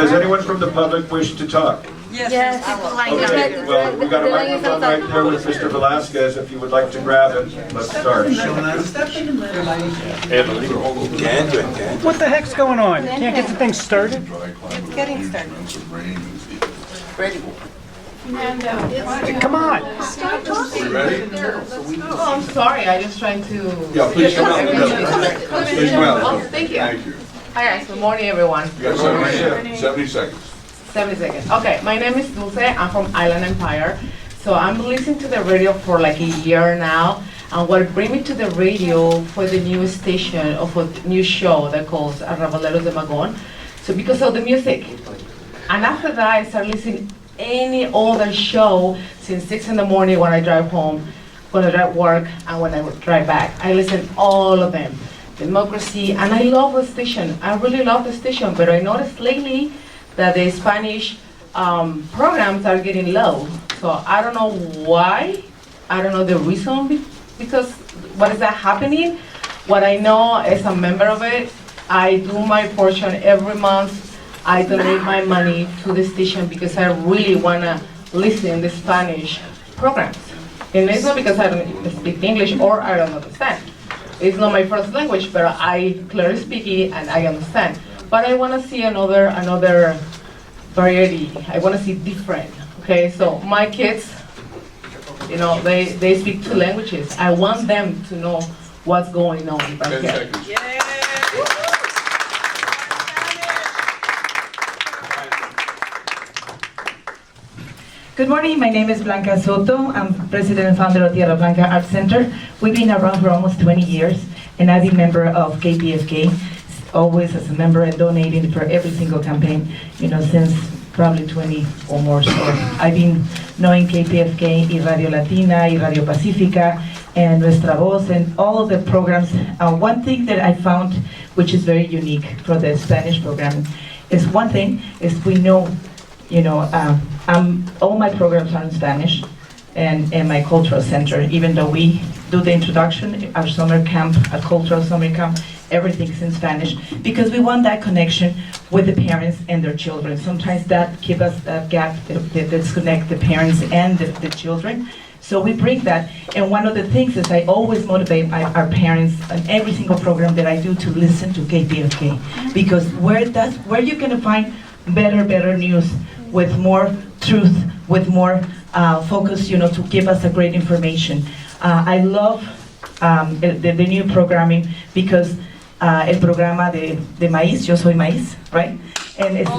Does anyone from the public wish to talk? Yes. Okay, well, we've got a microphone right there with Mr. Velasquez. If you would like to grab it, let's start. What the heck's going on? Can't get the thing started? It's getting started. Come on. Oh, I'm sorry, I just trying to... Yeah, please come out. Please come out. Oh, thank you. Thank you. Hi guys, good morning everyone. You got 70 seconds. 70 seconds. Okay, my name is Dulce, I'm from Island Empire. So I'm listening to the radio for like a year now. And what bring me to the radio for the new station of a new show that calls Arrabaleros de Magón. So because of the music. And after that I started listening any other show since 6 in the morning when I drive home, when I drive work, and when I drive back. I listen all of them. Democracy, and I love the station. I really love the station, but I noticed lately that the Spanish programs are getting low. So I don't know why. I don't know the reason because what is that happening? What I know as a member of it, I do my portion every month. I donate my money to the station because I really want to listen to Spanish programs. And it's not because I don't speak English or I don't understand. It's not my first language, but I clearly speak it and I understand. But I want to see another variety. I want to see different. Okay, so my kids, you know, they speak 2 languages. I want them to know what's going on back 10 here. seconds. Good morning, my name is Blanca Soto. I'm president and founder of Tierra Blanca Arts Center. We've been around for almost 20 years, and I've been a member of KPFK, always as a member and donating for every single campaign, you know, since probably 20 or more. So I've been knowing KPFK, y Radio Latina, y Radio Pacifica, and Nuestra Voz, and all of the programs. One thing that I found, which is very unique for the Spanish programming, is one thing is we know, you know, all my programs are in Spanish, and my cultural center, even though we do the introduction, our summer camp, our cultural summer camp, everything's in Spanish, because we want that connection with the parents and their children. Sometimes that gives us that gap that disconnect the parents and the children. So we bring that, and one of the things is I always motivate our parents on every single program that I do to listen to KPFK, because where you're gonna find better news with more truth, with more focus, you know, to give us a great information. I love the new programming because el programa de maíz, Yo Soy Maíz, right? And it's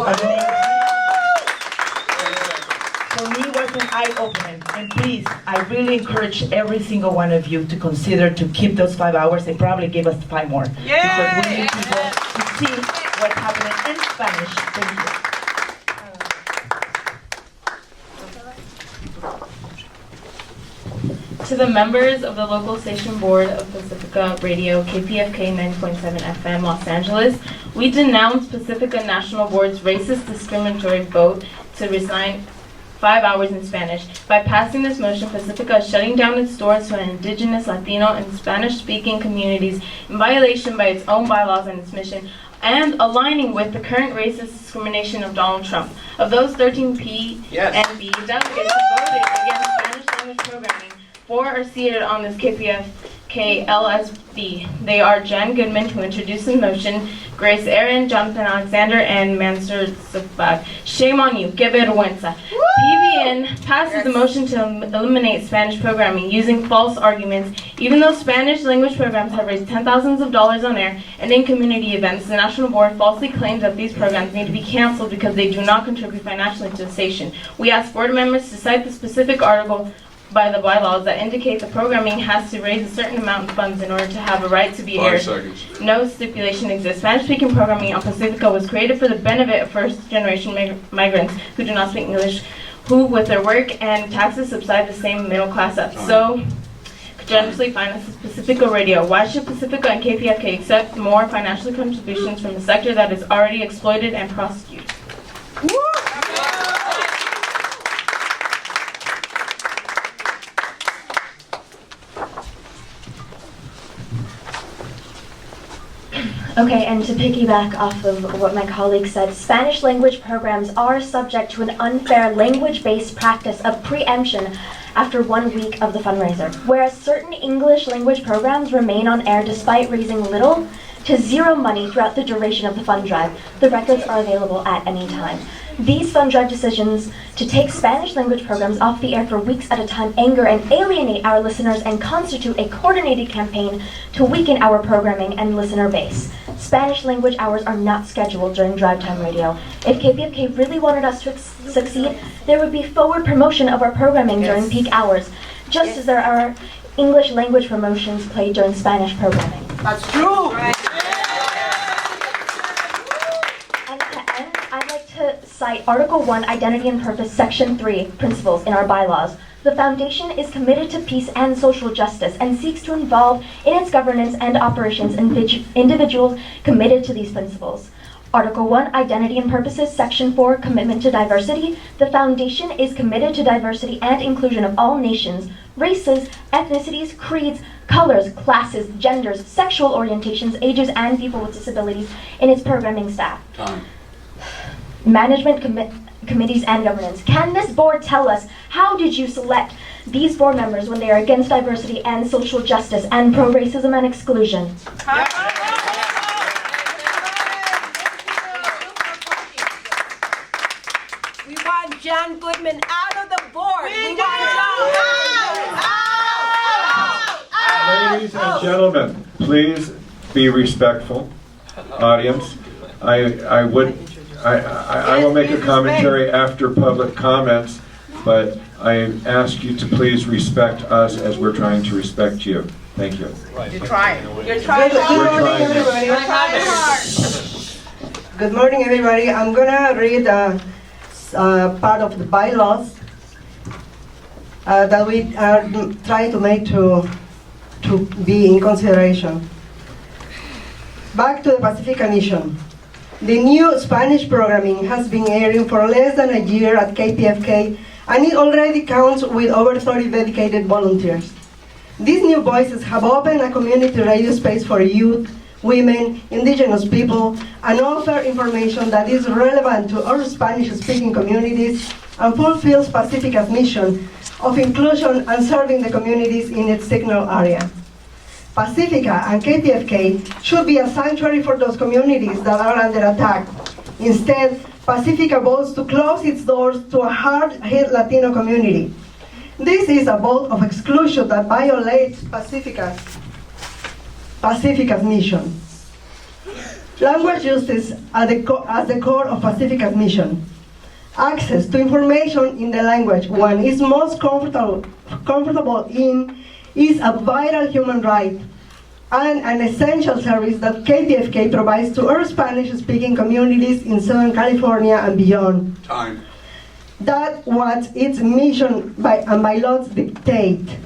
for me was an eye-opener. And please, I really encourage every single one of you to consider to keep those 5 hours and probably give us 5 more. Because we need people to see what's happening in Spanish. Thank you. To the members of the local station board of Pacifica Radio, KPFK 90.7 FM, Los Angeles, we denounce Pacifica National Board's racist discriminatory vote to resign 5 hours in Spanish. By passing this motion, Pacifica is shutting down its doors to indigenous, Latino, and Spanish-speaking communities in violation by its own bylaws and its mission, and aligning with the current racist discrimination of Donald Trump. Of those 13 P and B delegates who voted against Spanish language programming, 4 are seated on this KPFK LSB. They are Jen Goodman, who introduced the motion, Grace Aaron, Jonathan Alexander, and Mansur Safag. Shame on you. Que vergüenza. PBN passes the motion to eliminate Spanish programming using false arguments. Even though Spanish language programs have raised $10,000s of dollars on air and in community events, the National Board falsely claims that these programs need to be canceled because they do not contribute financially to the station. We ask board members to cite the specific article by the bylaws that indicate the programming has to raise a certain amount of funds in order to have a right to be 5 aired. seconds. No stipulation exists. Spanish-speaking programming on Pacifica was created for the benefit of first-generation migrants who do not speak English, who, with their work and taxes, subside the same middle class up. So, generously finances Pacifica Radio. Why should Pacifica and KPFK accept more financial contributions from a sector that is already exploited and prosecuted? Okay, and to piggyback off of what my colleague said, Spanish language programs are subject to an unfair language-based practice of preemption after 1 week of the fundraiser, whereas certain English language programs remain on air despite raising little to zero money throughout the duration of the fund drive. The records are available at any time. These fund drive decisions to take Spanish language programs off the air for weeks at a time anger and alienate our listeners and constitute a coordinated campaign to weaken our programming and listener base. Spanish language hours are not scheduled during drive time radio. If KPFK really wanted us to succeed, there would be forward promotion of our programming during peak hours, just as there are English language promotions played during Spanish programming. That's true. And to end, I'd like to cite Article 1, Identity and Purpose, Section 3, Principles in our bylaws. The Foundation is committed to peace and social justice and seeks to involve in its governance and operations individuals committed to these principles. Article 1, Identity and Purposes, Section 4, Commitment to Diversity. The Foundation is committed to diversity and inclusion of all nations, races, ethnicities, creeds, colors, classes, genders, sexual orientations, ages, and people with disabilities in its programming staff. Time. Management committees and governance. Can this board tell us how did you select these board members when they are against diversity and social justice and pro-racism and exclusion? We want John Goodman out of the board. We want John out. Ladies and gentlemen, please be respectful. Audience, I will make a commentary after public comments, but I ask you to please respect us as we're trying to respect you. Thank you. You're trying. We're trying. Good morning, everybody. I'm gonna read part of the bylaws that we are trying to make to be in consideration. Back to the Pacifica mission. The new Spanish programming has been airing for less than a year at KPFK, and it already counts with over 30 dedicated volunteers. These new voices have opened a community radio space for youth, women, indigenous people, and offer information that is relevant to our Spanish-speaking communities and fulfills Pacifica's mission of inclusion and serving the communities in its signal area. Pacifica and KPFK should be a sanctuary for those communities that are under attack. Instead, Pacifica votes to close its doors to a hard-hit Latino community. This is a vote of exclusion that violates Pacifica's mission. Language justice at the core of Pacifica's mission. Access to information in the language one is most comfortable in is a vital human right and an essential service that KPFK provides to our Spanish-speaking communities in Southern California and beyond. Time. That's what its mission and bylaws dictate.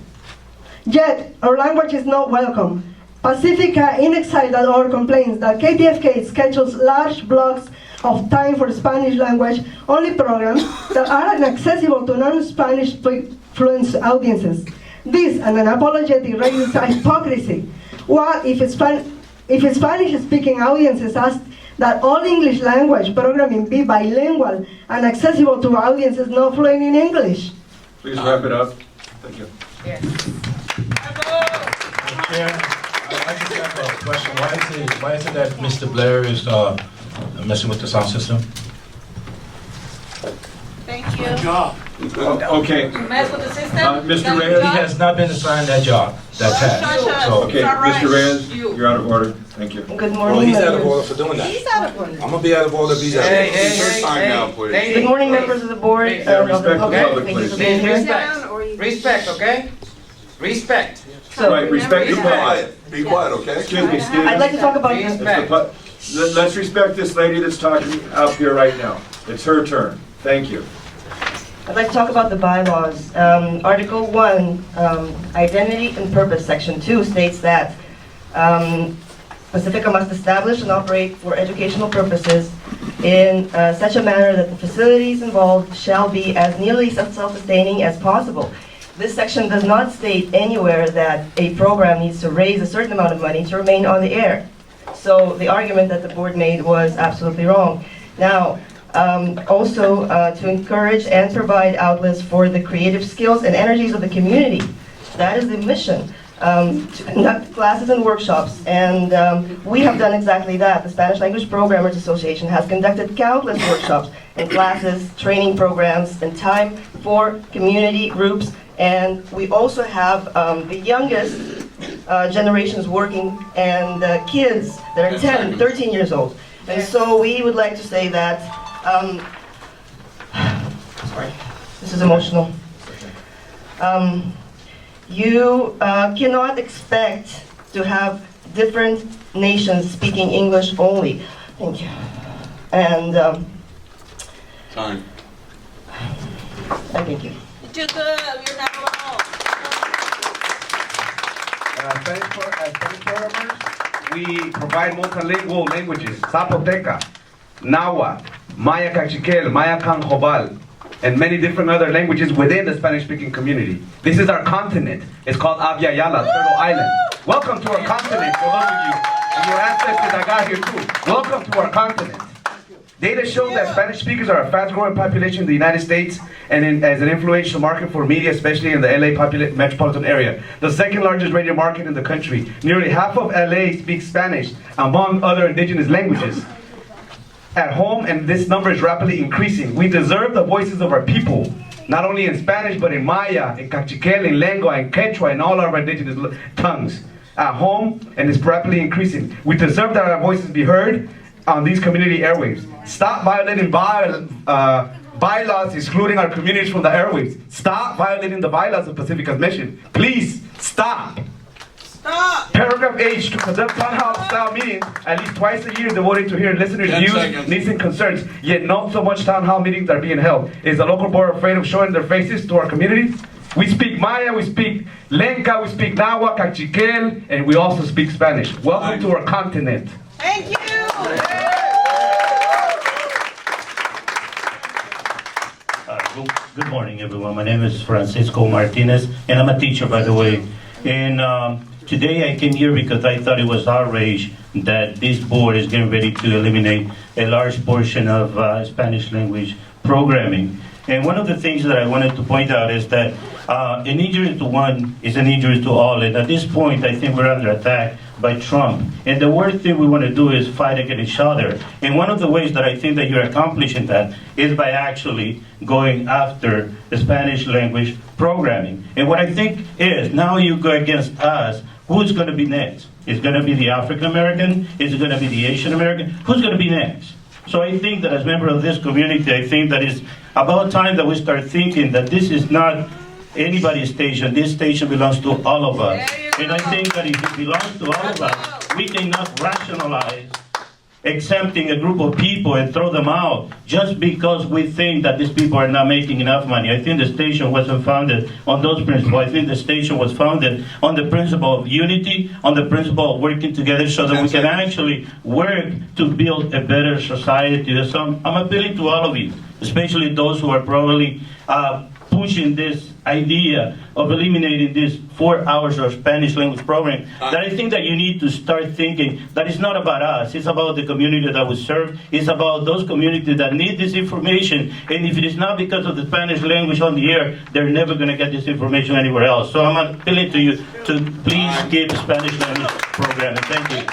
Yet, our language is not welcome. Pacifica inXile.org complains that KPFK schedules large blocks of time for Spanish language only programs that are inaccessible to non-Spanish fluent audiences. This and an apologetic radio is hypocrisy. What if Spanish-speaking audiences ask that all English language programming be bilingual and accessible to audiences not fluent in English? Please wrap it up. Thank you. Yes. I just have a question. Why is it that Mr. Blair is messing with the sound system? Thank you. Okay. Mess with the system? Mr. He Reyes? has not been assigned that job, that task. So, Okay, Mr. Reyes, you're out of order. Thank you. Good well, morning, he's out of members. order for doing that. He's out of order. I'm gonna be out of order if he's out of order. It's your time now, please. Good morning, members of the board. Yeah, respect the public, Thank you please. for being here. Respect, okay? Respect. Right, respect Be the public. quiet. Be quiet, okay? Excuse me, Steve. I'd like to talk about It's the let's respect this lady that's talking up here right now. It's her turn. Thank you. I'd like to talk about the bylaws. Article 1, Identity and Purpose, Section 2 states that Pacifica must establish and operate for educational purposes in such a manner that the facilities involved shall be as nearly self-sustaining as possible. This section does not state anywhere that a program needs to raise a certain amount of money to remain on the air. So the argument that the board made was absolutely wrong. Now, also to encourage and provide outlets for the creative skills and energies of the community. That is the mission. To conduct classes and workshops, and we have done exactly that. The Spanish Language Programmers Association has conducted countless workshops and classes, training programs, and time for community groups, and we also have the youngest generations working, and kids that are 10, 13 years old. And so we would like to say that, sorry, this is emotional. You cannot expect to have different nations speaking English only. Thank you. And Time. I thank you. You do good. You're not alone. Spanish programmers, we provide multilingual languages: Zapoteca, Nahua, Maya Cachiquel, Maya Canjobal, and many different other languages within the Spanish-speaking community. This is our continent. It's called Abya Yala, Turtle Island. Welcome to our continent, for those of you, and your ancestors that got here too. Welcome to our continent. Data show that Spanish speakers are a fast-growing population in the United States and as an influential market for media, especially in the LA metropolitan area. The second largest radio market in the country. Nearly half of LA speaks Spanish, among other indigenous languages. At home, and this number is rapidly increasing. We deserve the voices of our people, not only in Spanish, but in Maya, in Cachiquel, in Lengua, in Quechua, and all of our indigenous tongues. At home, and it's rapidly increasing. We deserve that our voices be heard on these community airwaves. Stop violating bylaws excluding our communities from the airwaves. Stop violating the bylaws of Pacifica's mission. Please, stop. Stop. Paragraph H, to conduct town hall style meetings at least twice a year devoted to hear listeners' 10 views, seconds. needs, and concerns, yet not so much town hall meetings are being held. Is the local board afraid of showing their faces to our communities? We speak Maya, we speak Lenca, we speak Nahua, Cachiquel, and we also speak Spanish. Welcome to our continent. Thank you. Good morning, everyone. My name is Francisco Martinez, and I'm a teacher, by the way. And today I came here because I thought it was outrage that this board is getting ready to eliminate a large portion of Spanish language programming. And one of the things that I wanted to point out is that an injury to one is an injury to all. And at this point, I think we're under attack by Trump. And the worst thing we want to do is fight against each other. And one of the ways that I think that you're accomplishing that is by actually going after the Spanish language programming. And what I think is, now you go against us, who's going to be next? Is it going to be the African American? Is it going to be the Asian American? Who's going to be next? So I think that as a member of this community, I think that it's about time that we start thinking that this is not anybody's station. This station belongs to all of us. And I think that if it belongs to all of us, we cannot rationalize exempting a group of people and throw them out just because we think that these people are not making enough money. I think the station wasn't founded on those principles. I think the station was founded on the principle of unity, on the principle of working together so that we can actually work to build a better society. So I'm appealing to all of you, especially those who are probably pushing this idea of eliminating this 4 hours of Spanish language program, that I think that you need to start thinking that it's not about us, it's about the community that we serve, it's about those communities that need this information, and if it is not because of the Spanish language on the air, they're never going to get this information anywhere else. So I'm appealing to you to please keep the Spanish language program. Thank you.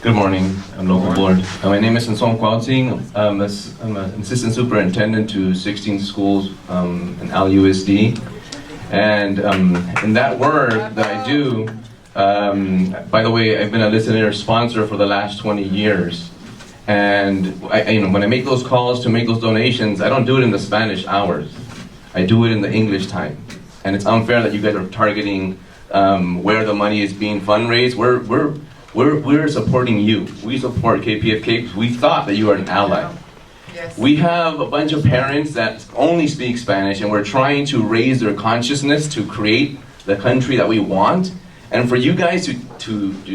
Good morning, I'm local board. My name is Song Kwao-Ting. I'm an assistant superintendent to 16 schools in LUSD. And in that work that I do, by the way, I've been a listener sponsor for the last 20 years. And when I make those calls to make those donations, I don't do it in the Spanish hours. I do it in the English time. And it's unfair that you guys are targeting where the money is being fundraised. We're supporting you. We support KPFK because we thought that you are an ally. Yes. We have a bunch of parents that only speak Spanish, and we're trying to raise their consciousness to create the country that we want. And for you guys to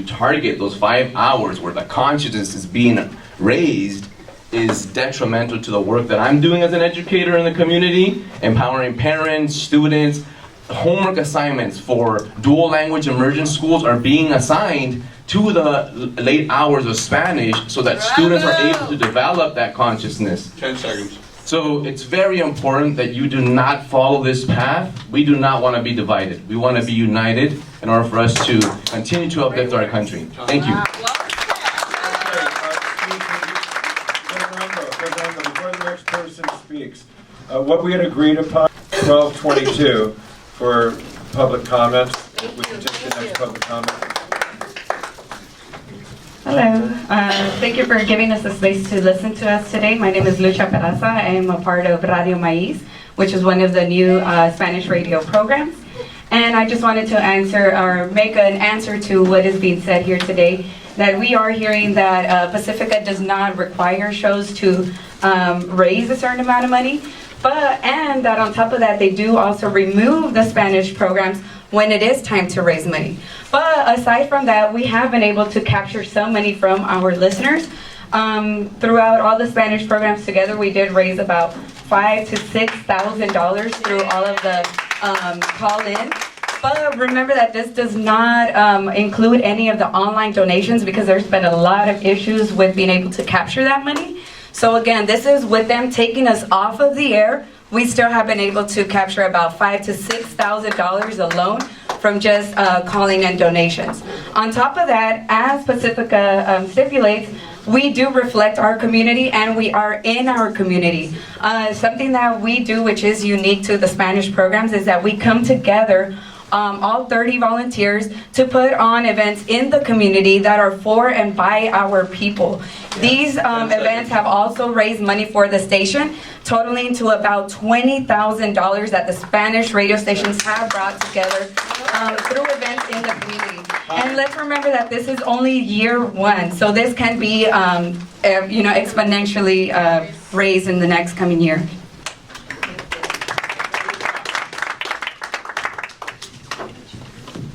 target those 5 hours where the consciousness is being raised, is detrimental to the work that I'm doing as an educator in the community, empowering parents, students. Homework assignments for dual language immersion schools are being assigned to the late hours of Spanish so that students are able to develop that consciousness. 10 seconds. So it's very important that you do not follow this path. We do not want to be divided. We want to be united in order for us to continue to uplift our country. Thank you. Before the next person speaks, what we had agreed upon, 12:22 for public comments. We can take the next public comment. Hello. Thank you for giving us the space to listen to us today. My name is Lucha Peraza. I am a part of Radio Maíz, which is one of the new Spanish radio programs. And I just wanted to answer or make an answer to what is being said here today, that we are hearing that Pacifica does not require shows to raise a certain amount of money, and that on top of that, they do also remove the Spanish programs when it is time to raise money. But aside from that, we have been able to capture some money from our listeners. Throughout all the Spanish programs together, we did raise about $5,000 to $6,000 through all of the call-in. But remember that this does not include any of the online donations, because there's been a lot of issues with being able to capture that money. So again, this is with them taking us off of the air. We still have been able to capture about $5,000 to $6,000 alone from just calling in donations. On top of that, as Pacifica stipulates, we do reflect our community, and we are in our community. Something that we do, which is unique to the Spanish programs, is that we come together, all 30 volunteers, to put on events in the community that are for and by our people. These events have also raised money for the station, totaling to about $20,000 that the Spanish radio stations have brought together through events in the community. And let's remember that this is only year one, so this can be exponentially raised in the next coming year.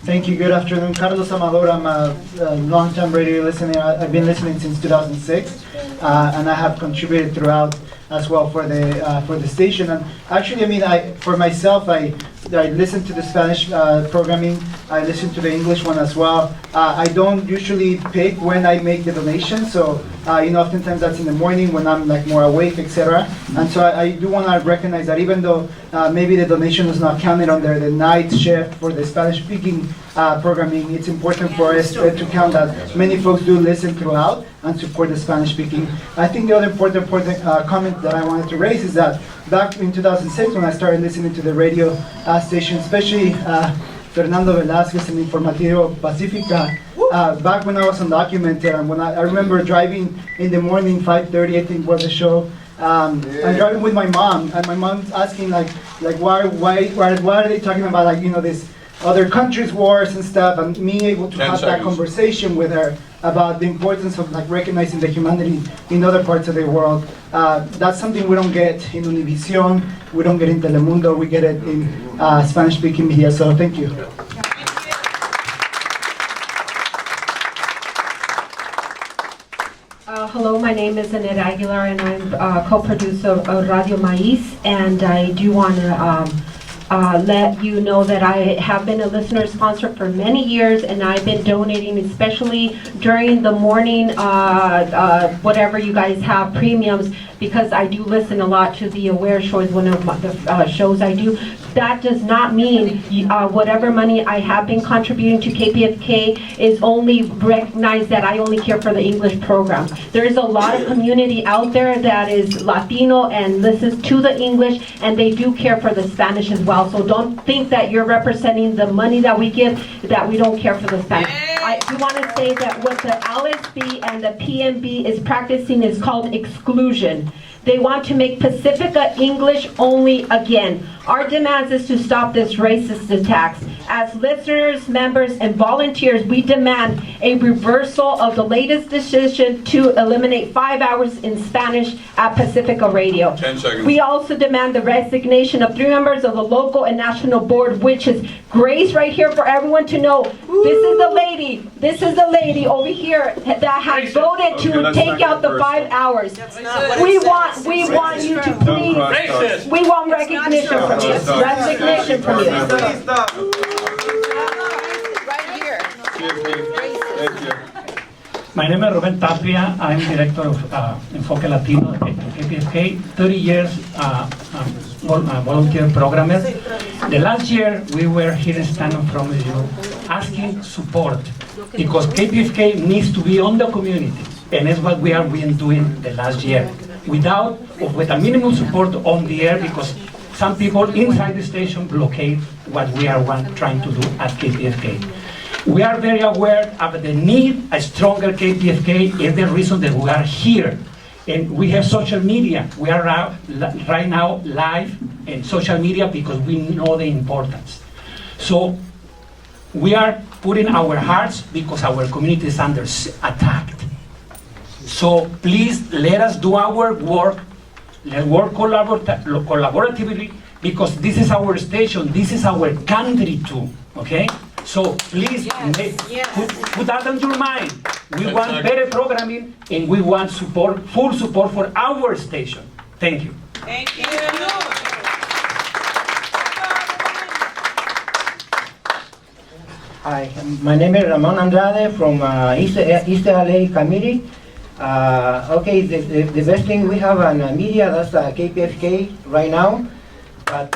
Thank you. Good afternoon. Carlos Amador. I'm a long-time radio listener. I've been listening since 2006, and I have contributed throughout as well for the station. And actually, for myself, I listen to the Spanish programming. I listen to the English one as well. I don't usually pick when I make the donation, so oftentimes that's in the morning when I'm more awake, etc. And so I do want to recognize that even though maybe the donation is not counted under the night shift for the Spanish-speaking programming, it's important for us to count that many folks do listen throughout and support the Spanish-speaking. I think the other important comment that I wanted to raise is that back in 2006, when I started listening to the radio station, especially Fernando Velázquez and Informativo Pacifica, back when I was undocumented, and when I remember driving in the morning, 5:30 I think was the show. I'm driving with my mom, and my mom's asking why are they talking about this other countries' wars and stuff, and me able to have that conversation with her about the importance of recognizing the humanity in other parts of the world. That's something we don't get in Univision, we don't get in Telemundo, we get it in Spanish-speaking media. So thank you. Hello, my name is Annette Aguilar, and I'm co-producer of Radio Maíz, and I do want to let you know that I have been a listener sponsor for many years, and I've been donating, especially during the morning, whatever you guys have, premiums, because I do listen a lot to the Aware Show, is one of the shows I do. That does not mean whatever money I have been contributing to KPFK is only recognized that I only care for the English programs. There is a lot of community out there that is Latino and listens to the English, and they do care for the Spanish as well. So don't think that you're representing the money that we give, that we don't care for the Spanish. I do want to say that what the LSB and the PMB is practicing is called exclusion. They want to make Pacifica English only again. Our demand is to stop this racist attacks. As listeners, members, and volunteers, we demand a reversal of the latest decision to eliminate 5 hours in Spanish at Pacifica Radio. 10 seconds. We also demand the resignation of 3 members of the local and national board, which is Grace right here for everyone to know. This is the lady over here that has voted to take out the 5 hours. We want you to please, we want recognition from you. Resignation from you. My name is Ruben Tapia. I'm director of Enfoque Latino at KPFK, 30 years volunteer programmer. The last year we were here standing from you asking support because KPFK needs to be on the community, and that's what we have been doing the last year with a minimum support on the air because some people inside the station blockade what we are trying to do at KPFK. We are very aware of the need a stronger KPFK is the reason that we are here. And we have social media. We are right now live in social media because we know the importance. So we are putting our hearts because our community is under attack. So please let us do our work. Let's work collaboratively because this is our station, this is our country too, okay? So please put that on your mind. We want better programming and we want support, full support for our station. Thank you. Thank you. Hi, my name is Ramon Andrade from East LA Committee. Okay, the best thing we have on media, that's KPFK right now, but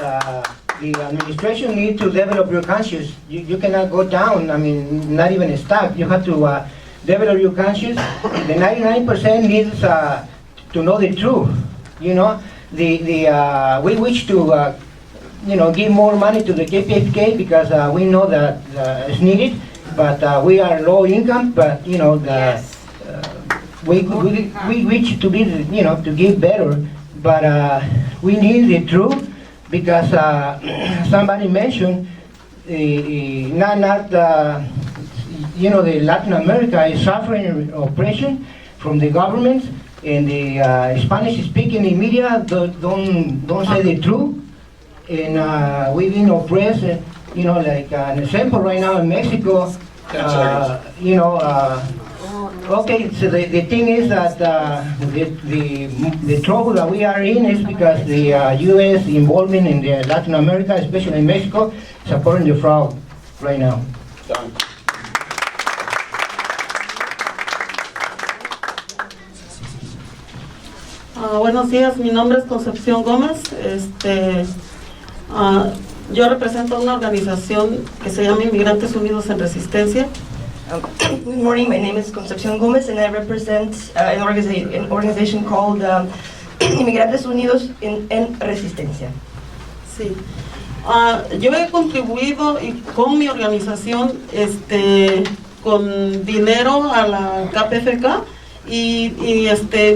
the administration needs to develop your conscience. You cannot go down, I mean, not even stop. You have to develop your conscience. The 99% needs to know the truth, you know. We wish to, you know, give more money to the KPFK because we know that it's needed, but we are low income, but, you know, we wish to be, you know, to give better, but we need the truth because somebody mentioned you know, the Latin America is suffering oppression from the government, and the Spanish-speaking media don't say the truth, and we've been oppressed. You know, like an example right now in Mexico, you know. Okay, so the thing is that the trouble that we are in is because the U.S. involvement in the Latin America, especially in Mexico, supporting the fraud right now. Done. Buenos días, mi nombre es Concepción Gómez. Yo represento una organización que se llama Inmigrantes Unidos en Resistencia. Good morning, my name is Concepción Gómez and I represent an organization called Inmigrantes Unidos en Resistencia. Sí. Yo he contribuido con mi organización con dinero a la KPFK y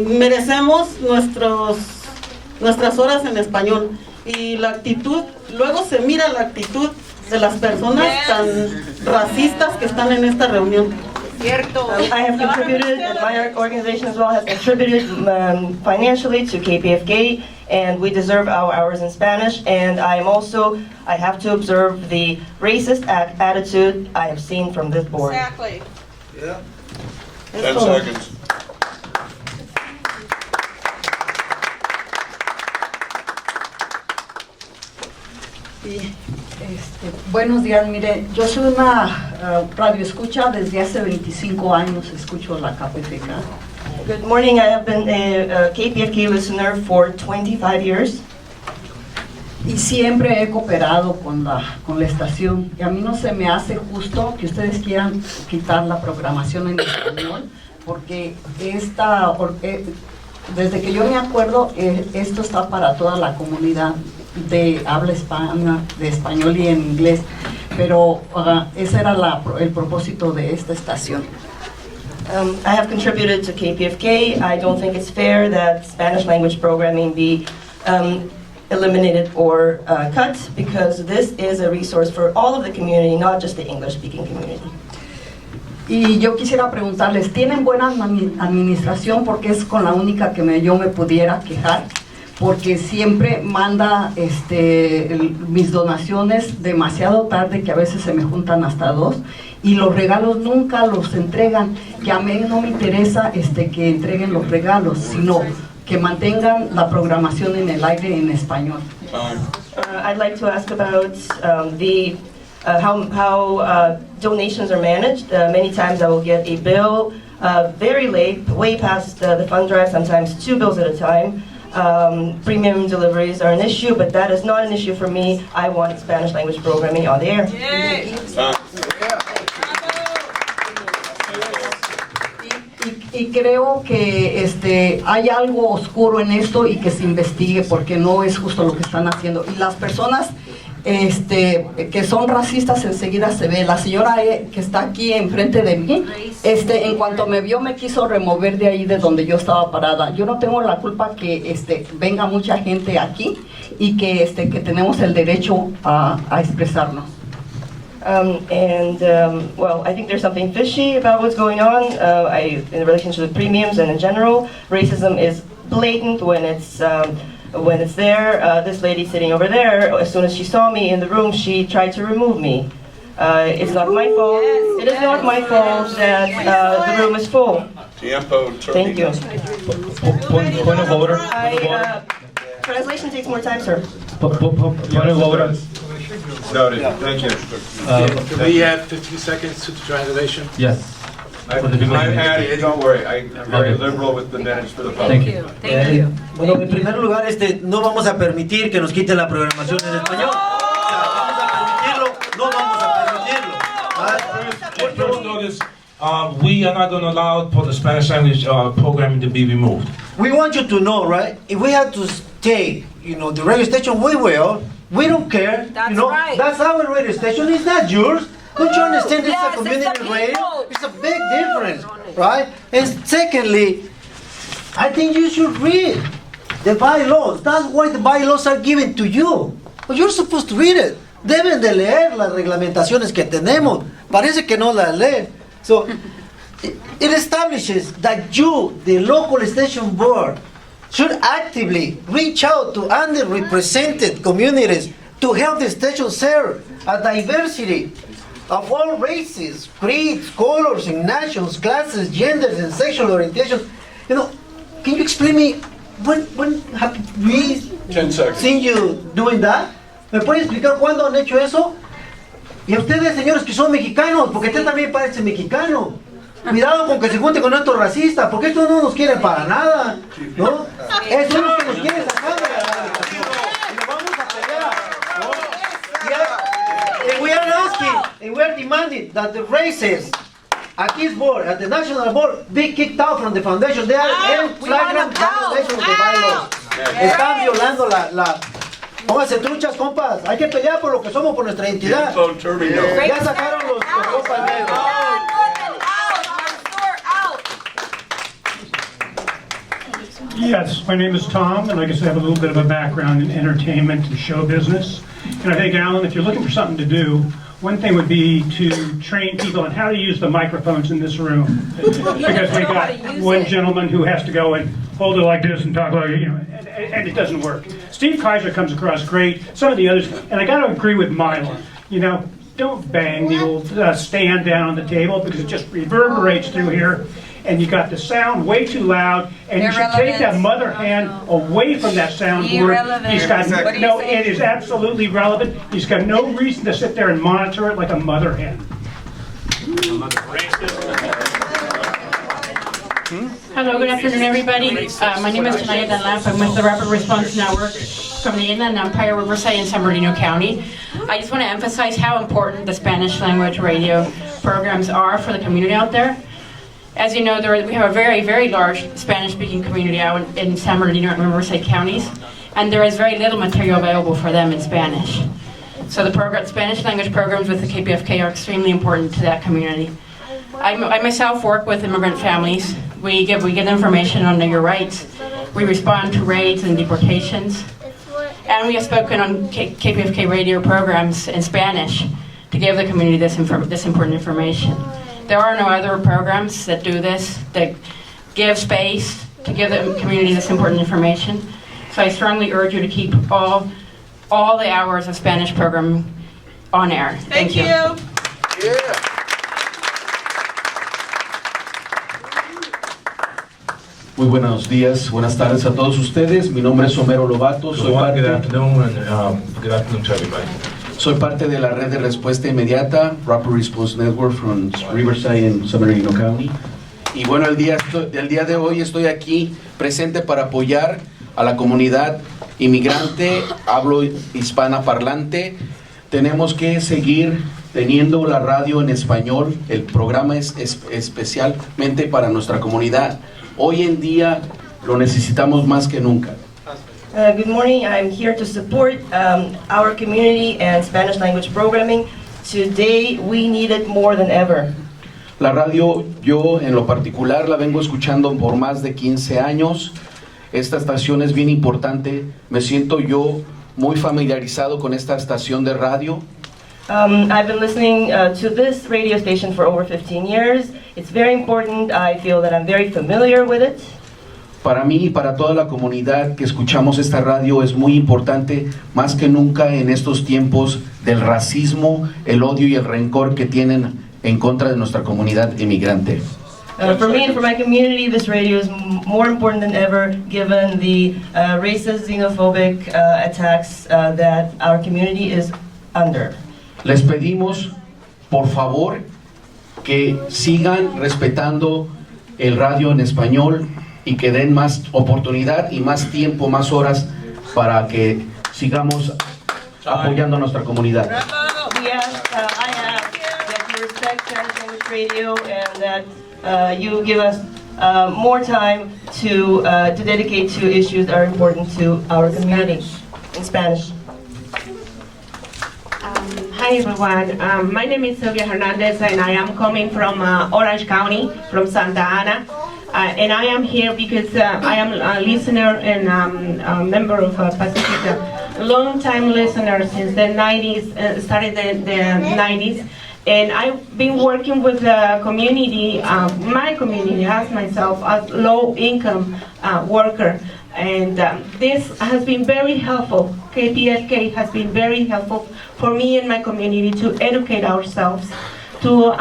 merecemos nuestras horas en español. Y la actitud, luego se mira la actitud de las personas tan racistas que están en esta reunión. Cierto. I have contributed, and my organization as well has contributed financially to KPFK, and we deserve our hours in Spanish. And I have to observe the racist attitude I have seen from this board. Exactly. Yeah. 10 seconds. Buenos días, mire, yo soy una radioescucha desde hace 25 años, escucho la KPFK. Good morning, I have been a KPFK listener for 25 years. Y siempre he cooperado con la estación, y a mí no se me hace justo que ustedes quieran quitar la programación en español, porque desde que yo me acuerdo, esto está para toda la comunidad de habla hispana, de español y en inglés, pero ese era el propósito de esta estación. I have contributed to KPFK. I don't think it's fair that Spanish language programming be eliminated or cut, because this is a resource for all of the community, not just the English-speaking community. Y yo quisiera preguntarles, ¿tienen buena administración? Porque es con la única que yo me pudiera quejar, porque siempre manda mis donaciones demasiado tarde, que a veces se me juntan hasta 2, y los regalos nunca los entregan, que a mí no me interesa que entreguen los regalos, sino que mantengan la programación en el aire en español. I'd like to ask about how donations are managed. Many times I will get a bill very late, way past the fund drive, sometimes 2 bills at a time. Premium deliveries are an issue, but that is not an issue for me. I want Spanish language programming on the air. Y creo que hay algo oscuro en esto y que se investigue, porque no es justo lo que están haciendo. Y las personas que son racistas enseguida se ve. La señora que está aquí enfrente de mí, en cuanto me vio me quiso remover de ahí de donde yo estaba parada. Yo no tengo la culpa que venga mucha gente aquí y que tenemos el derecho a expresarnos. Well, I think there's something fishy about what's going on in relationship with premiums and in general. Racism is blatant when it's there. This lady sitting over there, as soon as she saw me in the room, she tried to remove me. It's not my fault. It is not my fault that the room is full. Thank you. Point of order. Translation takes more time, sir. Point of order. Noted, thank you. Can we have 15 seconds to the translation? Yes. I'm adding, don't worry, I'm very liberal with the minutes for the public. Thank you. Bueno, en primer lugar, no vamos a permitir que nos quiten la programación en español. O sea, vamos a permitirlo, no vamos a permitirlo. First notice, we are not going to allow for the Spanish language programming to be removed. We want you to know, right? If we have to take, the radio station, we will. We don't care. That's right. That's our radio station. It's not yours. Don't you understand? This is a community radio. It's a big difference, right? And secondly, I think you should read the bylaws. That's why the bylaws are given to you. But you're supposed to read it. Deben de leer las reglamentaciones que tenemos. Parece que no las leen. So it establishes that you, the local station board, should actively reach out to underrepresented communities to help the station serve a diversity of all races, creeds, colors, and nations, classes, genders, and sexual orientations. Can you explain me when have we 10 seconds. seen you doing that? ¿Me puede explicar cuándo han hecho eso? Y a ustedes, señores, que son mexicanos, porque usted también parece mexicano. Cuidado con que se junte con estos racistas, porque estos no nos quieren para nada, ¿no? Estos son los que nos quieren sacar de la educación. Y nos vamos a pelear, ¿no? And we are asking, and we are demanding that the races at this board, at the national board, be kicked out from the foundation. They are in flagrant violation of the bylaws. Están violando la... Pónganse truchas, compas. Hay que pelear por lo que somos, por nuestra identidad. Ya sacaron los compas negros. Yes, my name is Tom, and I guess I have a little bit of a background in entertainment and show business. And I think, Alan, if you're looking for something to do, one thing would be to train people on how to use the microphones in this room. Because we got one gentleman who has to go and hold it like this and talk like, and it doesn't work. Steve Kaiser comes across great, some of the others, and I got to agree with Milo. Don't bang the old stand down on the table, because it just reverberates through here. And you got the sound way too loud, and you should take that mother hand away from that soundboard. He's got it is absolutely relevant. He's got no reason to sit there and monitor it like a mother hen. Hello, good afternoon, everybody. My name is Tanaya Dunlap. I'm with the Rapid Response Network from the Inland Empire, Riverside, and San Bernardino County. I just want to emphasize how important the Spanish language radio programs are for the community out there. As you know, we have a very, very large Spanish-speaking community out in San Bernardino and Riverside counties, and there is very little material available for them in Spanish. So the Spanish language programs with the KPFK are extremely important to that community. I myself work with immigrant families. We give information on your rights. We respond to raids and deportations. And we have spoken on KPFK radio programs in Spanish to give the community this important information. There are no other programs that do this, that give space to give the community this important information. So I strongly urge you to keep all the hours of Spanish programming on air. Thank you. Muy buenos días, buenas tardes a todos ustedes. Mi nombre es Homero Lobato. Soy parte de la red de respuesta inmediata, Rapid Response Network from Riverside en San Bernardino County. Y bueno, el día de hoy estoy aquí presente para apoyar a la comunidad inmigrante, hablo hispana parlante. Tenemos que seguir teniendo la radio en español. El programa es especialmente para nuestra comunidad. Hoy en día lo necesitamos más que nunca. Good morning. I'm here to support our community and Spanish language programming. Today we need it more than ever. La radio, yo en lo particular la vengo escuchando por más de 15 años. Esta estación es bien importante. Me siento yo muy familiarizado con esta estación de radio. I've been listening to this radio station for over 15 years. It's very important. I feel that I'm very familiar with it. Para mí y para toda la comunidad que escuchamos esta radio es muy importante, más que nunca en estos tiempos del racismo, el odio y el rencor que tienen en contra de nuestra comunidad inmigrante. For me and for my community, this radio is more important than ever, given the racist, xenophobic attacks that our community is under. Les pedimos, por favor, que sigan respetando el radio en español y que den más oportunidad y más tiempo, más horas para que sigamos apoyando a nuestra comunidad. Yes, I ask that you respect Spanish language radio and that you give us more time to dedicate to issues that are important to our community in Spanish. Hi everyone, my name is Sylvia Hernandez and I am coming from Orange County, from Santa Ana. And I am here because I am a listener and a member of Pacifica, long time listener since the 90s, started in the 90s. And I've been working with the community, my community as myself, as low income worker. And this has been very helpful. KPFK has been very helpful for me and my community to educate ourselves, to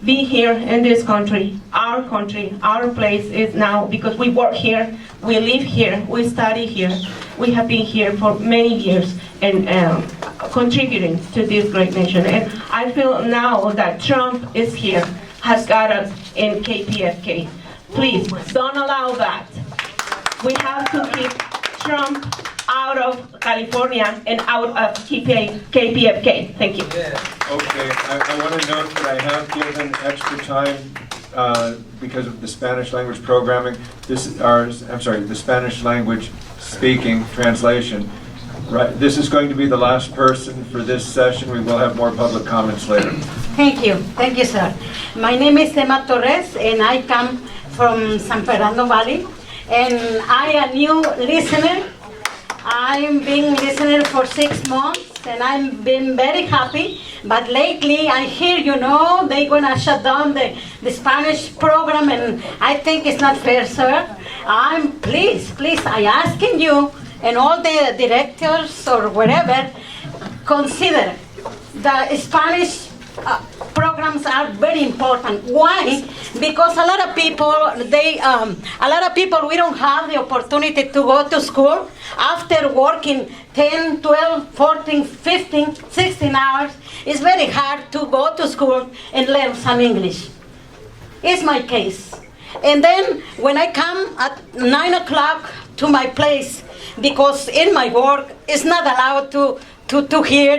be here in this country, our place is now, because we work here, we live here, we study here, we have been here for many years and contributing to this great nation. And I feel now that Trump is here, has got us in KPFK. Please, don't allow that. We have to keep Trump out of California and out of KPFK. Thank you. Okay, I want to note that I have given extra time because of the Spanish language programming. The Spanish language speaking translation. Right, this is going to be the last person for this session. We will have more public comments later. Thank you, sir. My name is Emma Torres, and I come from San Fernando Valley, and I am a new listener. I've been listening for 6 months, and I've been very happy. But lately, I hear, they're gonna shut down the Spanish program, and I think it's not fair, sir. Please, I asking you, and all the directors or whatever, consider the Spanish programs are very important. Why? Because a lot of people, we don't have the opportunity to go to school after working 10, 12, 14, 15, 16 hours. It's very hard to go to school and learn some English. It's my case. And then when I come at 9 o'clock to my place, because in my work it's not allowed to hear,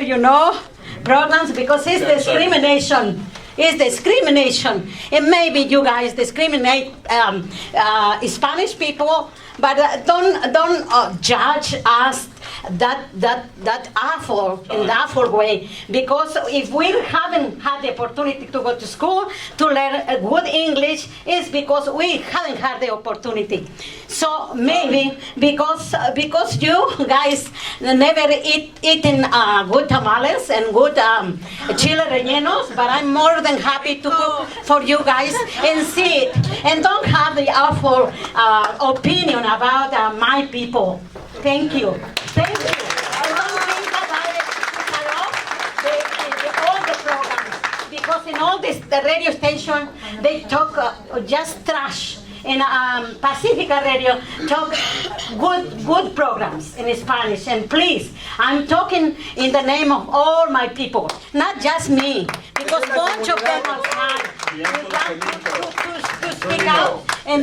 programs, because it's discrimination. It's discrimination. And maybe you guys discriminate Spanish people, but don't judge us that awful way. Because if we haven't had the opportunity to go to school to learn good English, it's because we haven't had the opportunity. So maybe because you guys never eaten good tamales and good chile rellenos, but I'm more than happy to cook for you guys and see it. And don't have the awful opinion about my people. Thank you. Thank you. I don't think about it all the programs, because in all this the radio station they talk just trash. In Pacifica Radio, talk good programs in Spanish. And please, I'm talking in the name of all my people, not just me, because bunch of them are trying to speak out and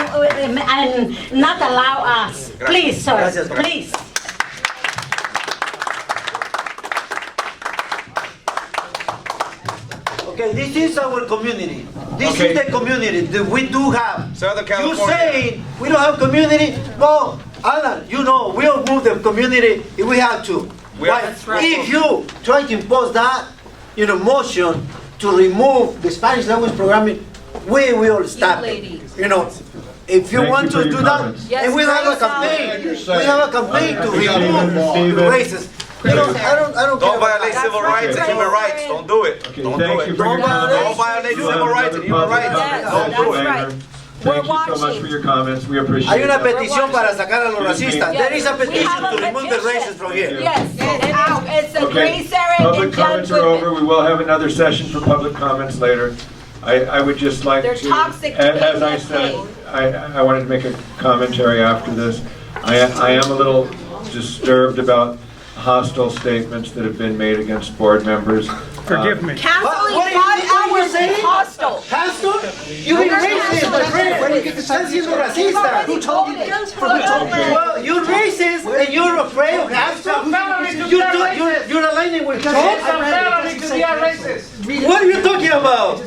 not allow us. Please, sir, please. Okay, this is our community. This is the community that we do have. Southern You California. say we don't have community? No, Alan, you know, we'll move the community if we have to. That's right. If you try to impose that, motion to remove the Spanish language programming, we will stop it. If you Thank want you for to your do comments. that, and we have a campaign. We have a campaign to remove the races. I don't care. Don't violate civil rights and human rights. Don't do it. Don't do Thank it. you for your comments. Don't violate We'll civil have rights and another human rights. public Don't do comment it. later. Thank you so much for your comments. We appreciate Hay una it. petición para sacar a los racistas. There is a petition have a to remove the petition. racists from here. Yes, it's a Okay, Grace Aaron public and John comments are Goodman. over. We will have another session for public comments later. I would just like They're to, toxic to as I KPFK. said, I wanted to make a commentary after this. I am a little disturbed about hostile statements that have been made against board members. Forgive me. Canceling What 5 hours is saying? hostile. Pastor, you be racist, my friend. Están siendo racistas. Who told you? Well, you're racist and you're afraid of Pastor. You're aligning with Trump. What are you talking about?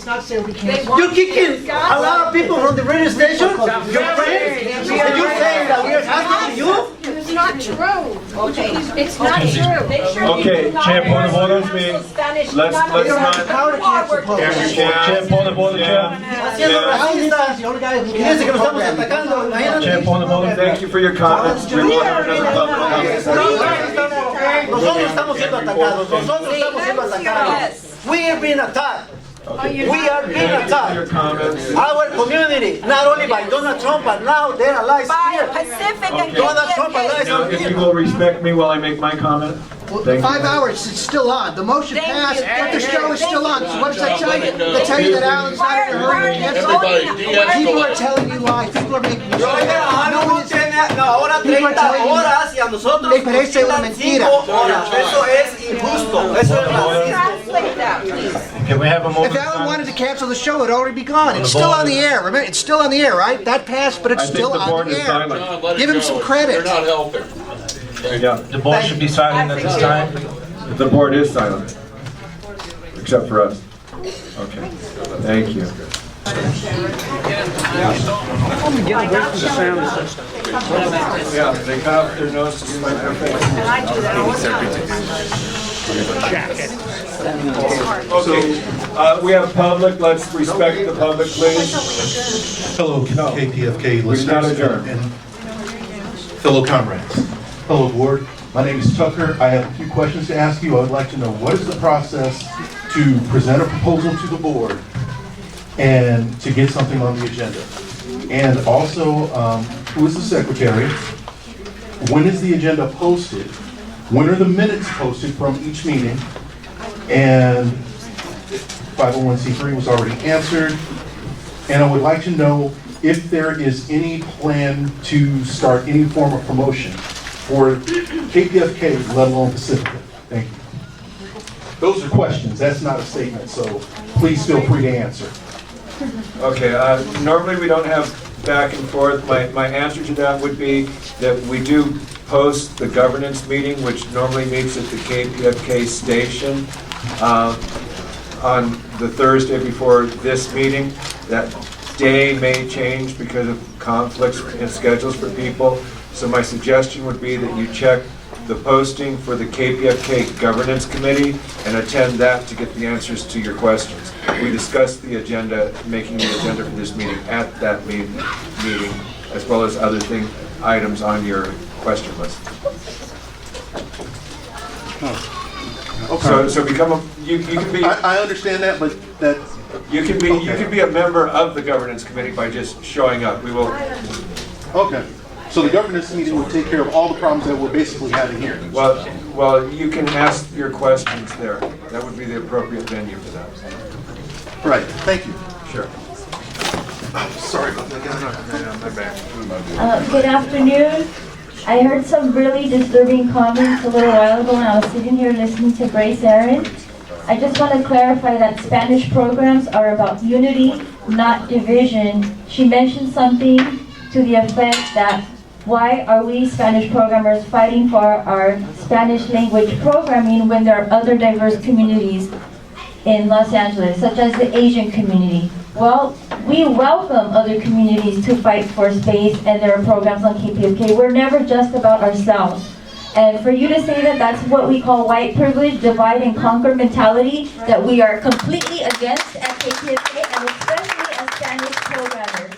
You're kicking a lot of people from the radio station, your friends, and you're saying that we're hostile to you? It's not true. Okay, it's not true. Okay, Chair, point of order. Let's not. Chair, point of order, Chair. Fíjense que nos estamos atacando, imagínate. Thank you for your comments. We will have another public comment. Nosotros estamos siendo atacados. Nosotros estamos siendo atacados. We are being attacked. We are being Thank you for your attacked. comments. Our community, not only by Donald Trump, but now they're allies By here. Pacific and Donald Trump allies Now, are if you here. will respect me while I make my comment. Thank you. 5 hours, it's still on. The motion Thank passed, you. but the show is still on. So what does that tell you? They They tell you that Alan's not in a hurry. People are telling you lies. People are making you No, ahora 30 horas y a nosotros Le parece una mentira. 5 horas. Eso es injusto. Eso es racismo. Translate that, please. Can we have a If moment? Alan wanted to cancel the show, it'd already be gone. It's still on the air. Remember, it's still on the air, right? That passed, but it's I think still the on board the is air. silent. Give him some credit. Yeah, The board should be silent at this time. the board is silent, except for us. Okay, thank you. Yeah, they cut off their nose to spite their face. And I do that all the time. Okay, we have public, let's respect the public, please. Hello, KPFK We stand listeners adjourned. and fellow comrades. Hello, board. My name is Tucker. I have a few questions to ask you. I would like to know what is the process to present a proposal to the board and to get something on the agenda? And also, who is the secretary? When is the agenda posted? When are the minutes posted from each meeting? And 501c3 was already answered. And I would like to know if there is any plan to start any form of promotion for KPFK, let alone Pacifica. Thank you. Those are questions. That's not a statement, so please feel free to answer. Okay, normally we don't have back and forth. My answer to that would be that we do post the governance meeting, which normally meets at the KPFK station on the Thursday before this meeting. That day may change because of conflicts and schedules for people. So my suggestion would be that you check the posting for the KPFK Governance Committee and attend that to get the answers to your questions. We discussed the agenda, making the agenda for this meeting at that meeting, as well as other items on your question list. Okay. So become you can be. I understand that, but that. You can be a member of the governance committee by just showing up. We will. Okay. So the governance meeting will take care of all the problems that we're basically having here. Well, you can ask your questions there. That would be the appropriate venue for that. Right. Thank you. Sure. Sorry about that. My bad. Good afternoon. I heard some really disturbing comments a little while ago when I was sitting here listening to Grace Aaron. I just want to clarify that Spanish programs are about unity, not division. She mentioned something to the effect that why are we Spanish programmers fighting for our Spanish language programming when there are other diverse communities in Los Angeles, such as the Asian community? Well, we welcome other communities to fight for space and there are programs on KPFK. We're never just about ourselves. And for you to say that that's what we call white privilege, divide and conquer mentality, that we are completely against at KPFK, and especially as Spanish programmers.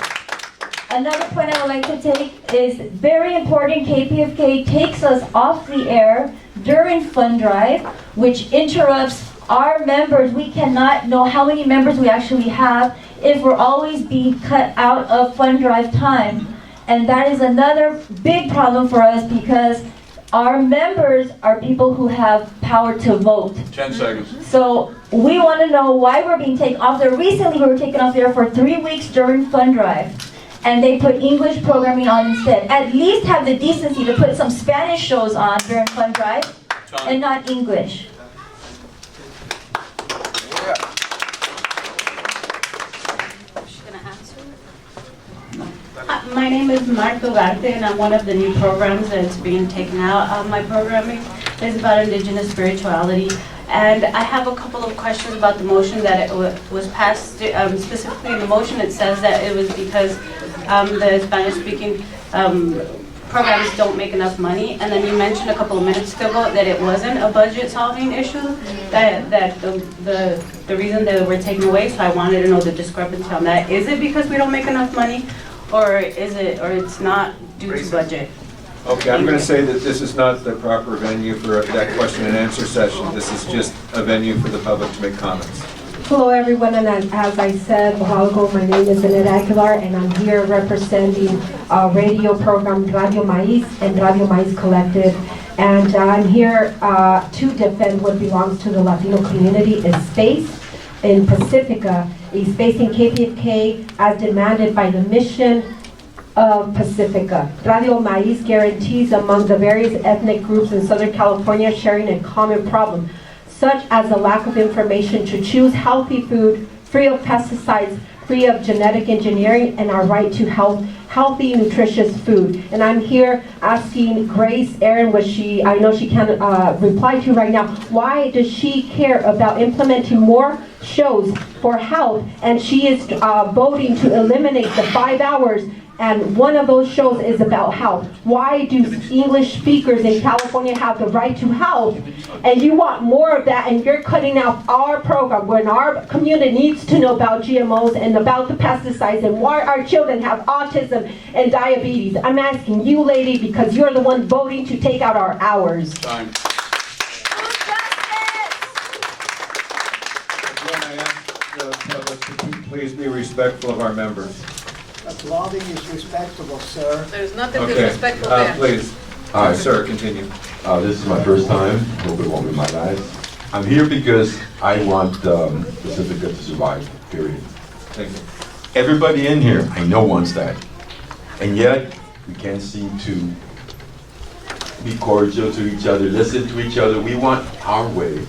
Another point I would like to take is very important. KPFK takes us off the air during Fund Drive, which interrupts our members. We cannot know how many members we actually have if we're always being cut out of Fund Drive time. And that is another big problem for us because our members are people who have power to vote. 10 seconds. So we want to know why we're being taken off there. Recently we were taken off there for 3 weeks during Fund Drive. And they put English programming on instead. At least have the decency to put some Spanish shows on during Fund Drive and not English. My name is Marta Ugarte, and I'm one of the new programs that's being taken out of my programming. It's about indigenous spirituality. And I have a couple of questions about the motion that it was passed. Specifically in the motion, it says that it was because the Spanish-speaking programs don't make enough money. And then you mentioned a couple of minutes ago that it wasn't a budget-solving issue, that the reason that we're taken away. So I wanted to know the discrepancy on that. Is it because we don't make enough money? Or it's not due to budget? Okay, I'm going to say that this is not the proper venue for that question and answer session. This is just a venue for the public to make comments. Hello everyone, and as I said a while ago, my name is Annette Aguilar, and I'm here representing a radio program, Radio Maíz and Radio Maíz Collective. And I'm here to defend what belongs to the Latino community, is space in Pacifica, a space in KPFK as demanded by the mission of Pacifica. Radio Maíz guarantees among the various ethnic groups in Southern California sharing a common problem, such as the lack of information to choose healthy food, free of pesticides, free of genetic engineering, and our right to healthy, nutritious food. And I'm here asking Grace Aaron, I know she can't reply to right now, why does she care about implementing more shows for health, and she is voting to eliminate the 5 hours, and one of those shows is about health. Why do English speakers in California have the right to health, and you want more of that, and you're cutting out our program when our community needs to know about GMOs and about the pesticides and why our children have autism and diabetes? I'm asking you, lady, because you're the one voting to take out our hours. Time. Please be respectful of our members. Applauding is respectable, sir. There's nothing Okay, disrespectful there. please. Hi. Sir, continue. This is my first time. Hope it won't be my last. I'm here because I want Pacifica to survive, period. Thank you. Everybody in here, I know wants that. And yet, we can't seem to be cordial to each other, listen to each other. We want our way.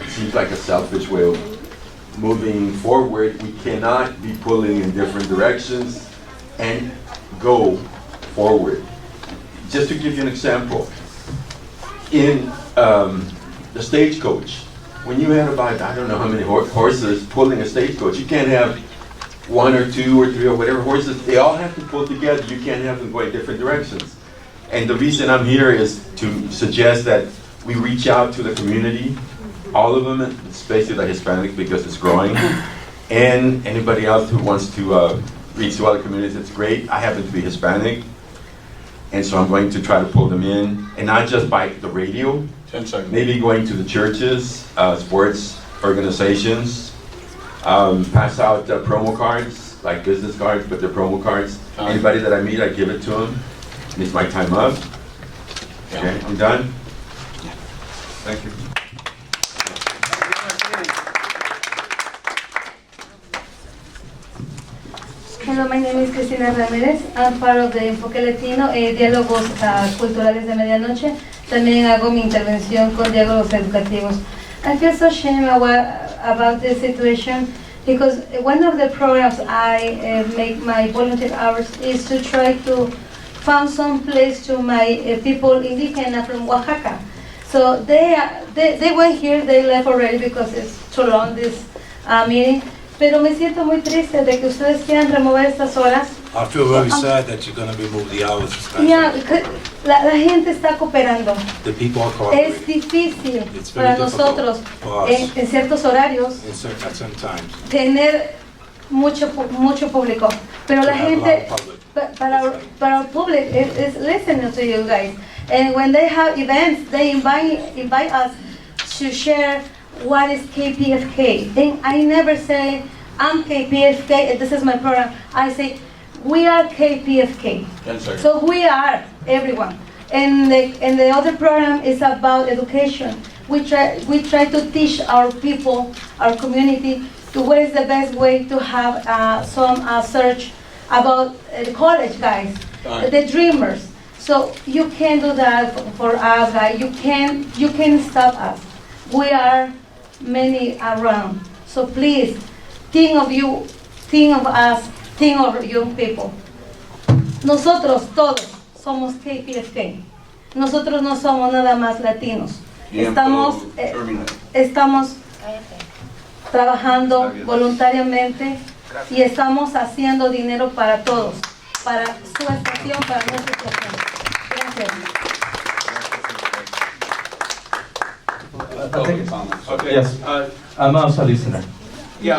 It seems like a selfish way of moving forward. We cannot be pulling in different directions and go forward. Just to give you an example, in the stagecoach, when you had about, I don't know how many horses pulling a stagecoach, you can't have 1 or 2 or 3 or whatever horses. They all have to pull together. You can't have them going different directions. And the reason I'm here is to suggest that we reach out to the community, all of them, especially the Hispanic because it's growing, and anybody else who wants to reach to other communities. It's great. I happen to be Hispanic, and so I'm going to try to pull them in, and not just by the radio, maybe going to the churches, sports organizations, pass out promo cards, like business cards, but they're promo cards. Anybody that I meet, I give it to them. And it's my time up. Okay, I'm done. Thank you. Hello, my name is Cristina Ramírez. I'm part of the Enfoque Latino, Diálogos Culturales de Medianoche. También hago mi intervención con diálogos educativos. I feel so ashamed about this situation because one of the programs I make my volunteer hours is to try to find some place to my people indígenas from Oaxaca. So they went here, they left already because it's too long this meeting. Pero me siento muy triste de que ustedes quieran remover estas horas. I feel very sad that you're going to remove the hours. Yeah, la gente está cooperando. The people are cooperating. Es difícil It's very para nosotros for us. en ciertos horarios At certain times. tener mucho público. Pero la gente, para el público, is listening to you guys. And when they have events, they invite us to share what is KPFK. And I never say, I'm KPFK, and this is my program. I say, we are KPFK. So we are everyone. And the other program is about education. We try to teach our people, our community, to what is the best way to have some search about the college guys, the dreamers. So you can do that for us, guys. You can stop us. We are many around. So please, think of you, think of us, think of young people. Nosotros todos somos KPFK. Nosotros no somos nada más latinos. Estamos trabajando voluntariamente y estamos haciendo dinero para todos, para su estación, para nuestra estación. Gracias. Yes, I'm also a listener. Yeah,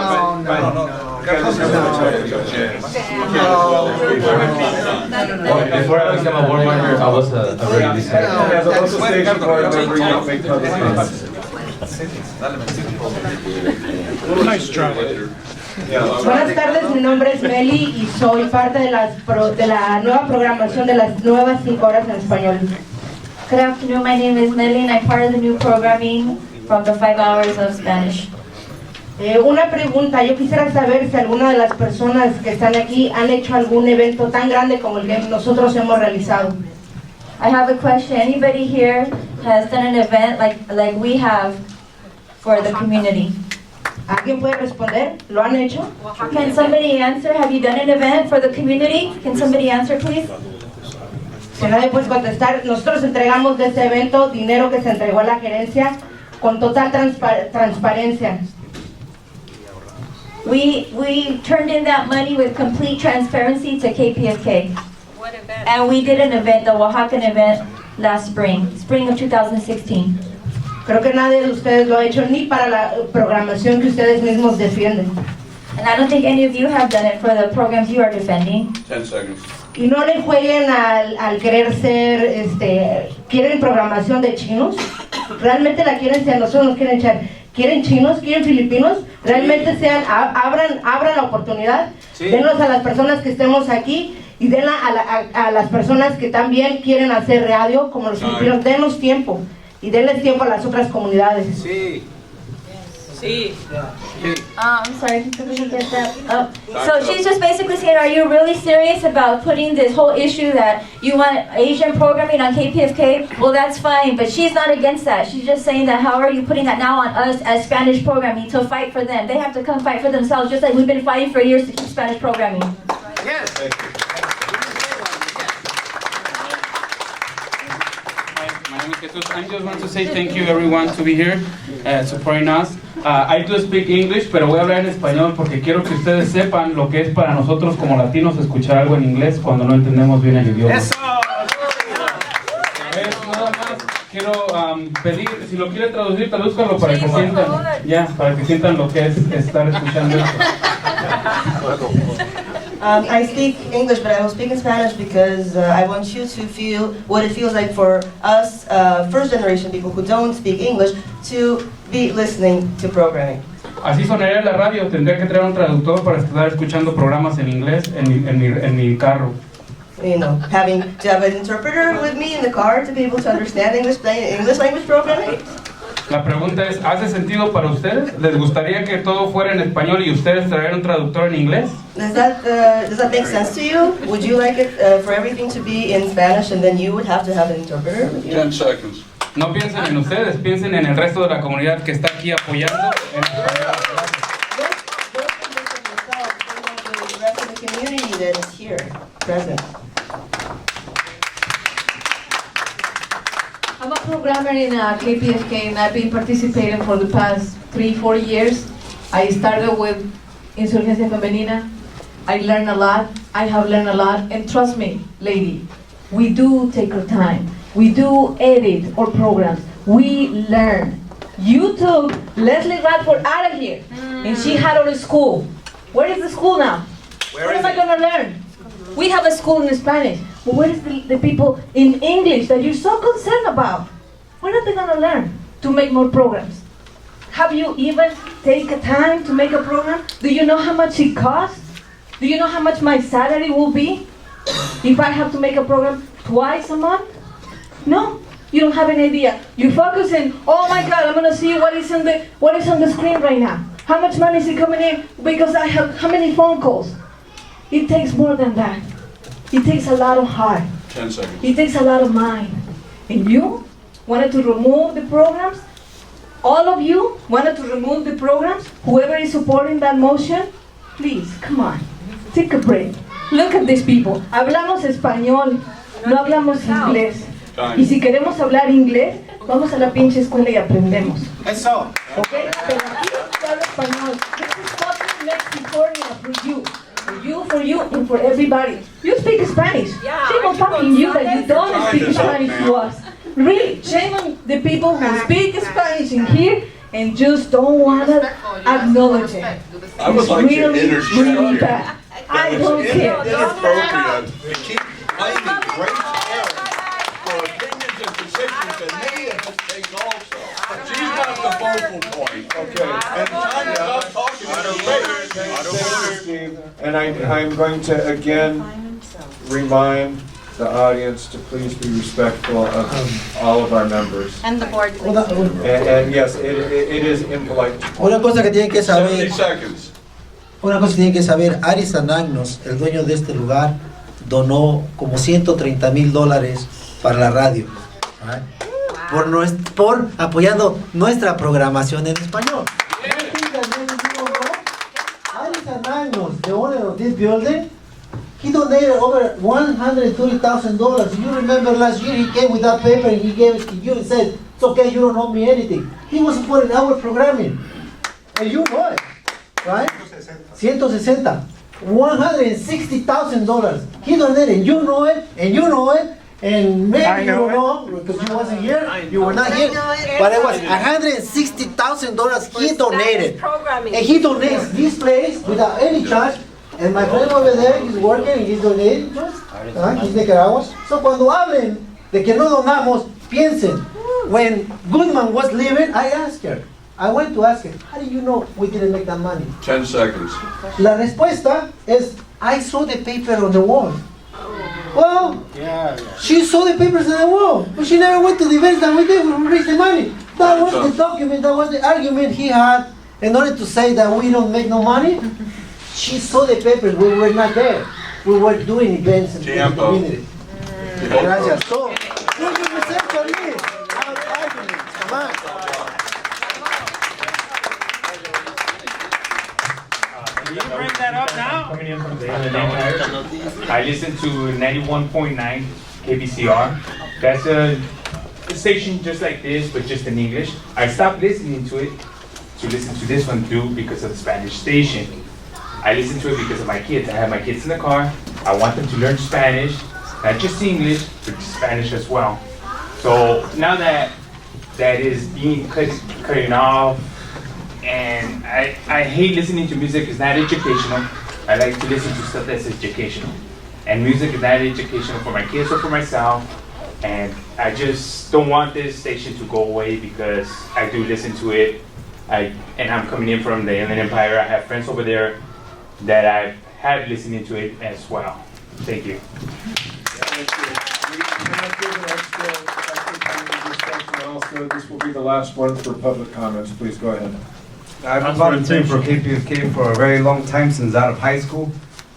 Before I became a board member, I was a very listener. As a local station board member, you don't make public comments. Nice try. Buenas tardes, mi nombre es Meli y soy parte de la nueva programación de las nuevas 5 horas en español. Good afternoon, my name is Nelly and I'm part of the new programming from the 5 hours of Spanish. Una pregunta, yo quisiera saber si alguna de las personas que están aquí han hecho algún evento tan grande como el que nosotros hemos realizado. I have a question. Anybody here has done an event like we have for the community? ¿Alguien puede responder? ¿Lo han hecho? Can somebody answer? Have you done an event for the community? Can somebody answer, please? Si nadie puede contestar, nosotros entregamos de este evento dinero que se entregó a la gerencia con total transparencia. We turned in that money with complete transparency to KPFK. What event? And we did an event, the Oaxacan event, last spring of 2016. Creo que nadie de ustedes lo ha hecho ni para la programación que ustedes mismos defienden. And I don't think any of you have done it for the programs you are defending. 10 seconds. Y no le jueguen al querer ser, quieren programación de chinos, realmente la quieren ser, nosotros nos quieren echar, quieren chinos, quieren filipinos, realmente sean, abran la oportunidad, denlos a las personas que estemos aquí y denla a las personas que también quieren hacer radio, como los filipinos, dennos tiempo y denles tiempo a las otras comunidades. Sí. I'm sorry, can we get that up? So she's just basically saying, are you really serious about putting this whole issue that you want Asian programming on KPFK? Well, that's fine, but she's not against that. She's just saying that how are you putting that now on us as Spanish programming to fight for them? They have to come fight for themselves, just like we've been fighting for years to keep Spanish programming. Yes. My name is Jesus. I just want to say thank you everyone to be here supporting us. I do speak English, pero voy a hablar en español porque quiero que ustedes sepan lo que es para nosotros como latinos escuchar algo en inglés cuando no entendemos bien el idioma. quiero pedir, si lo quiere traducir, tradúzcalo para que sientan, para que sientan lo que es estar escuchando esto. I speak English, but I will speak in Spanish because I want you to feel what it feels like for us, first generation people who don't speak English, to be listening to programming. Así sonaría la radio, tendría que traer un traductor para estar escuchando programas en inglés en mi carro. You know, having to have an interpreter with me in the car to be able to understand English language programming. La pregunta es, ¿hace sentido para ustedes? ¿Les gustaría que todo fuera en español y ustedes traer un traductor en inglés? Does that make sense to you? Would you like it for everything to be in Spanish and then you would have to have an interpreter with you? 10 seconds. No piensen en ustedes, piensen en el resto de la comunidad que está aquí apoyando en español. The rest of the community that is here, present. I'm a programmer in KPFK and I've been participating for the past 3-4 years. I started with Insurgencia Femenina. I learned a lot. I have learned a lot. And trust me, lady, we do take our time. We do edit our programs. We learn. You took Leslie Radford out of here and she had her school. Where is the school now? Where am I going to learn? We have a school in Spanish. But where is the people in English that you're so concerned about? When are they going to learn to make more programs? Have you even taken time to make a program? Do you know how much it costs? Do you know how much my salary will be if I have to make a program twice a month? No, you don't have an idea. You focus in, oh my God, I'm going to see what is on the screen right now. How much money is it coming in? Because I have how many phone calls? It takes more than that. It takes a lot of heart. 10 seconds. It takes a lot of mind. And you wanted to remove the programs? All of you wanted to remove the programs? Whoever is supporting that motion, please, come on. Take a break. Look at these people. Hablamos español, no hablamos inglés. Y si queremos hablar inglés, vamos a la pinche escuela y aprendemos. Eso. Okay? Pero aquí se habla español. This is fucking Mexifornia for you. For you, and for everybody. You speak Spanish. Shame on fucking you that you don't speak Spanish to us. Really, shame on the people who speak Spanish in here and just don't want to acknowledge it. I would It's like to really, interject really here. bad. I don't care. Inappropriate to keep blaming Grace Aaron for opinions and positions that many of us take also. She's not the focal point, okay? And time is up talking to Steve, and I'm going to again remind the audience to please be respectful of all of our members. And the board, please. And yes, it is impolite. Una cosa que tienen que saber. 70 seconds. Una cosa que tienen que saber, Aris Anagnos, el dueño de este lugar, donó como $130,000 para la radio. ¿Right? Por apoyando nuestra programación en español. Aris Anagnos, the owner of this building, he donated over $130,000. You remember last year he came with that paper and he gave it to you and said, it's okay, you don't owe me anything. He was supporting our programming. And you know it, right? 160. $160,000. He donated, and you know it, and you know it, and maybe you don't know because you wasn't here, you were not here. But it was $160,000 he donated. And he donates this place without any charge. And my friend over there, he's working and he's donating just. He's Nicaragua. So cuando hablen de que no donamos, piensen. When Goodman was leaving, I asked her. I went to ask her, how do you know we didn't make that money? 10 seconds. La respuesta es, I saw the paper on the wall. Well, she saw the papers on the wall, but she never went to the events that we did when we raised the money. That was the document, that was the argument he had in order to say that we don't make no money. She saw the papers, we were not there. We were doing events in the community. Gracias. So, look at the same for me. Come on. Can you bring that up now? Coming in from the I listen to 91.9 KBCR. That's a station just like this, but just in English. I stopped listening to it to listen to this one too because of the Spanish station. I listen to it because of my kids. I have my kids in the car. I want them to learn Spanish, not just English, but Spanish as well. So now that is being cutting off, and I hate listening to music. It's not educational. I like to listen to stuff that's educational. And music is not educational for my kids or for myself. And I just don't want this station to go away because I do listen to it. And I'm coming in from the Inland Empire. I have friends over there that I have listening to it as well. Thank you. Also, this will be the last one for public comments. Please go ahead. I've been volunteering for KPFK for a very long time, since out of high school.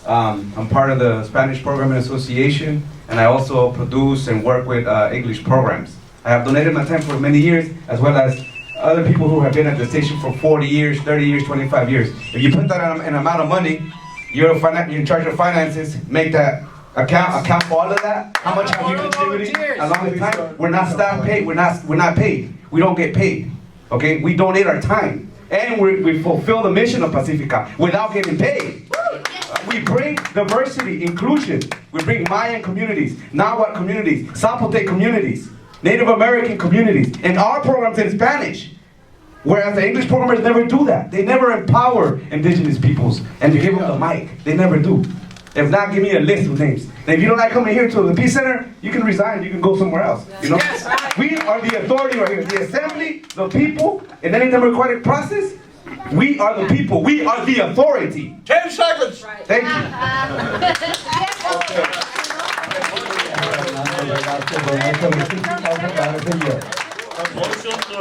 I'm part of the Spanish Programming Association, and I also produce and work with English programs. I have donated my time for many years, as well as other people who have been at the station for 40 years, 30 years, 25 years. If you put that in an amount of money, you're in charge of finances, make that account for all of that. How much have you contributed along the time? We're not staff paid. We're not paid. We don't get paid. Okay, we donate our time, and we fulfill the mission of Pacifica without getting paid. We bring diversity, inclusion. We bring Mayan communities, Nahuatl communities, Zapote communities, Native American communities, and our programs in Spanish. Whereas the English programmers never do that. They never empower indigenous peoples and give them the mic. They never do. If not, give me a list of names. And if you don't like coming here to the Peace Center, you can resign. You can go somewhere else. You know, we are the authority right here. The assembly, the people, in any democratic process. We are the people. We are the authority. 10 seconds. Thank you.